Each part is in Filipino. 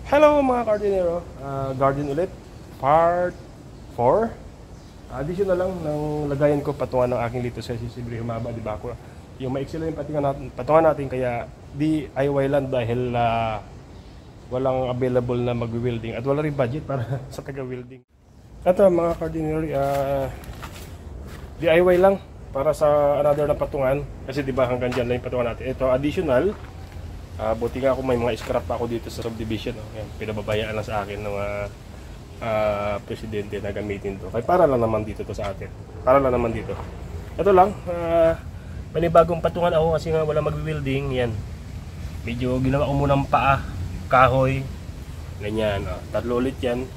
Hello mga Cardinero, Guardian ulit, part 4. Additional lang ng lagayan ko patungan ng aking lito sa sisibri humaba, di ba? Yung maiksi lang yung patungan natin, kaya DIY lang dahil walang available na mag-welding at wala rin budget para sa taga-welding. Ito mga Cardinero, DIY lang para sa another na patungan kasi di ba hanggang dyan lang yung patungan natin. Ito additional. Buti nga ako may mga scrap pa ako dito sa subdivision. Ayan, pinababayaan lang sa akin ng presidente na gamitin to. Kaya para lang naman dito to sa atin. Para lang naman dito. Ito lang, panibagong patungan ako kasi nga wala mag-welding. Yan. Medyo ginawa ko munang paa, kahoy, ganyan. Tatlo ulit yan.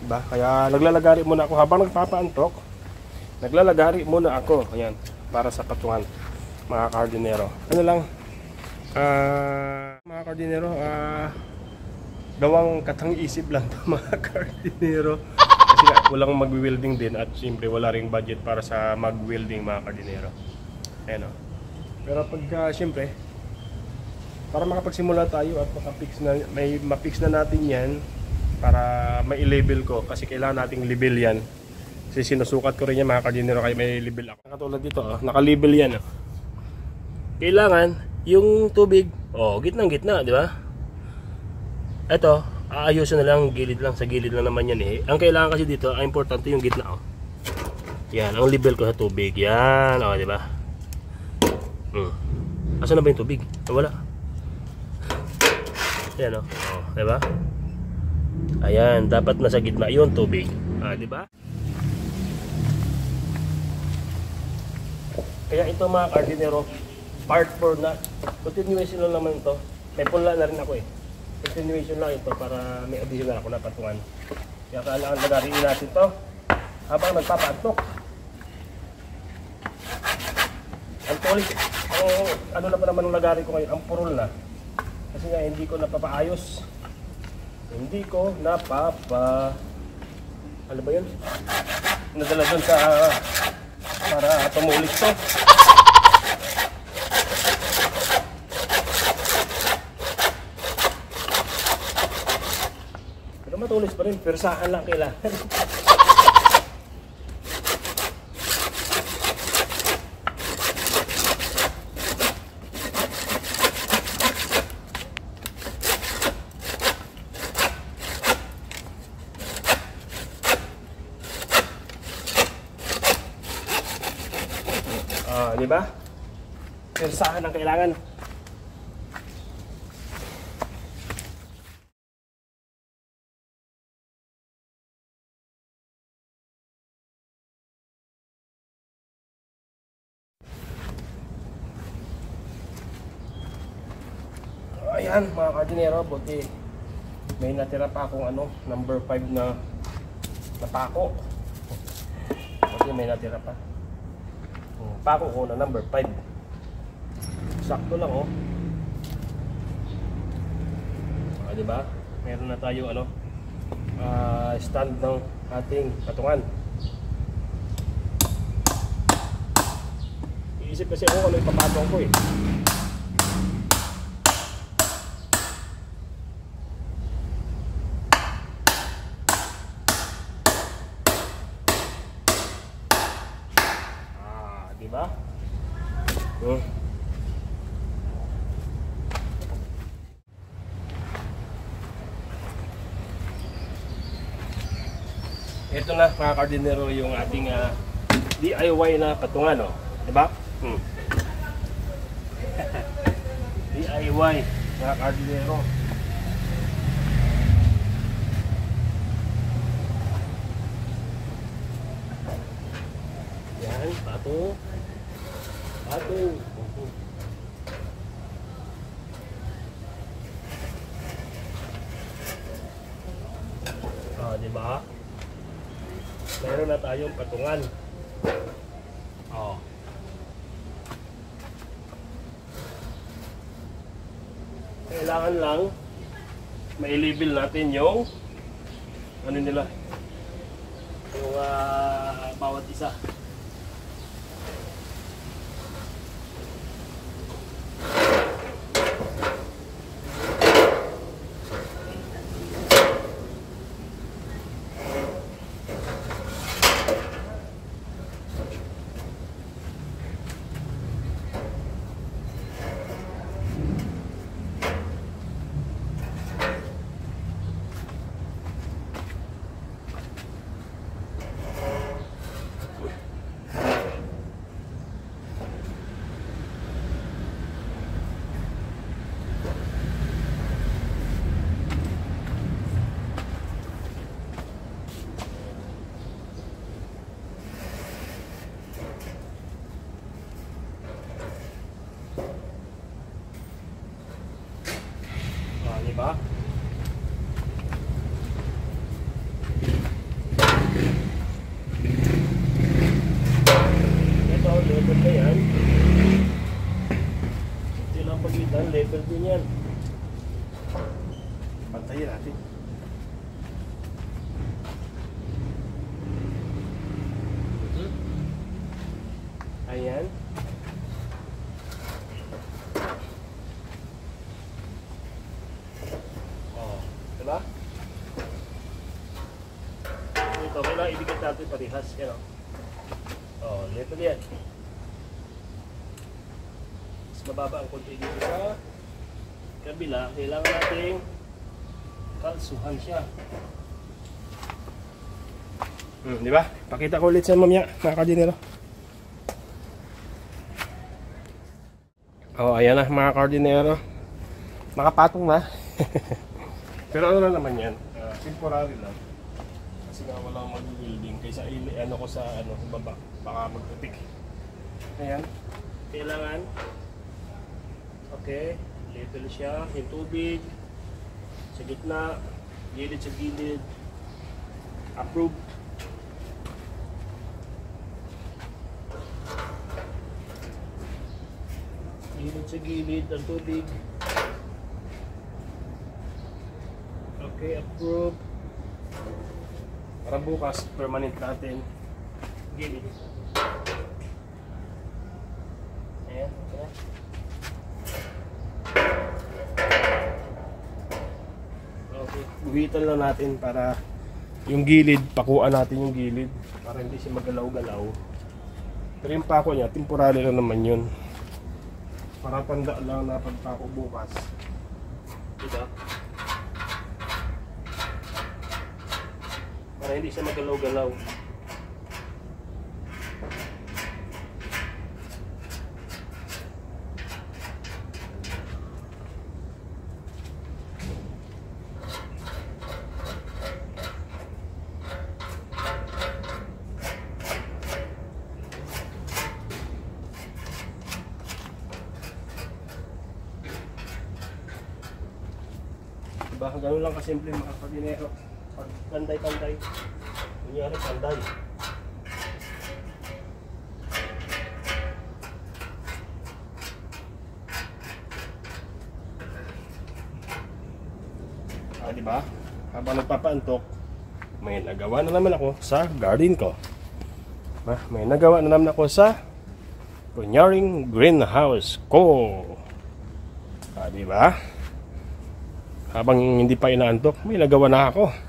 Diba? Kaya naglalagari muna ako habang nagpapaantok. Naglalagari muna ako. Ayan, para sa patungan mga Cardinero. Ano lang, mga Cardinero, gawang katang-isip lang to mga Cardinero kasi walang mag-welding din at siyempre wala ring budget para sa mag-welding mga Cardinero. Ayan, pero pagka siyempre para makapagsimula tayo at ma-fix na natin yan para may i-label ko kasi kailangan nating label yan kasi sinusukat ko rin yan mga Cardinero kaya may label ako. Katulad dito, naka-label yan. Kailangan yung tubig, gitnang-gitna, di ba? Ito, aayusin na lang, gilid lang, sa gilid lang naman yan eh. Ang kailangan kasi dito, ang importante yung gitna, Yan, ang level ko sa tubig. Yan, di ba? Asan na ba yung tubig? Wala. Yan, di ba? Ayan, dapat nasa gitna yung tubig. Di ba? Kaya ito mga Cardinero, part 4 na. Continuation lang naman ito. May punla na rin ako eh. Continuation lang ito para may additional ako na patungan. Kaya kailangan lagarin natin ito habang nagpapaantok. Ang tuloy, ano na pa naman ang lagarin ko ngayon, ang purol na. Kasi nga hindi ko napapaayos. Hindi ko ano ba yun? Nadala dun sa para tumulik to. Matulis pa rin, persahan lang kailangan. Di ba? Persahan lang kailangan. Ayan mga Cardinero, buti may natira pa akong number 5 na pako. Buti may natira pa. Pako ko na number 5. Sakto lang diba? Meron na tayo stand ng ating patungan. Iisip kasi ako ano ipapatong ko eh. Diba? Ito na mga Cardinero yung ating DIY na patungan, diba? DIY mga Cardinero. Yan, pato. Diba? Meron na tayong patungan. Kailangan lang mai-label natin yung nila. Yung bawat isa. Di ba? Ito, level na yan. Ito lang pagitan, level din yan. Pantayin natin. Ayan. Oh, diba? Ito, kailangan ibigay natin parehas. Yan, oh, level yan. Mas mababa ang konti dito sa kabila. Kailangan natin kalsuhan siya. Di ba? Pakita ko ulit sa mamaya, mga kardinero. Oh, ayan na mga kardinero. Nakapatong na. Pero ano na naman yan? Temporary lang. Kasi nga walang mag-welding. Kaysa ano ko sa baba. Baka magputik. Ayan. Kailangan. Okay. Level siya. Yung tubig. Sa gitna. Gilid sa gilid. Approve. Gilid sa gilid ang tubig. Okay, approve. Para bukas, permanent natin. Gilid. Ayan, ayan. Okay, guhitan lang natin para yung gilid, pakuan natin yung gilid para hindi siya magalaw-galaw. Pero yung pako niya, temporary lang naman yun. Para tanda lang na pagpako bukas. Diba? Para hindi siya magalaw-galaw. Diba? Ganun lang kasimple mga kardinero. Pag panday-panday, kunyari panday. Diba? Habang nagpapaantok, may nagawa na naman ako sa garden ko. May nagawa na naman ako sa kunyaring greenhouse ko. Diba? Habang hindi pa inaantok, may nagawa na ako.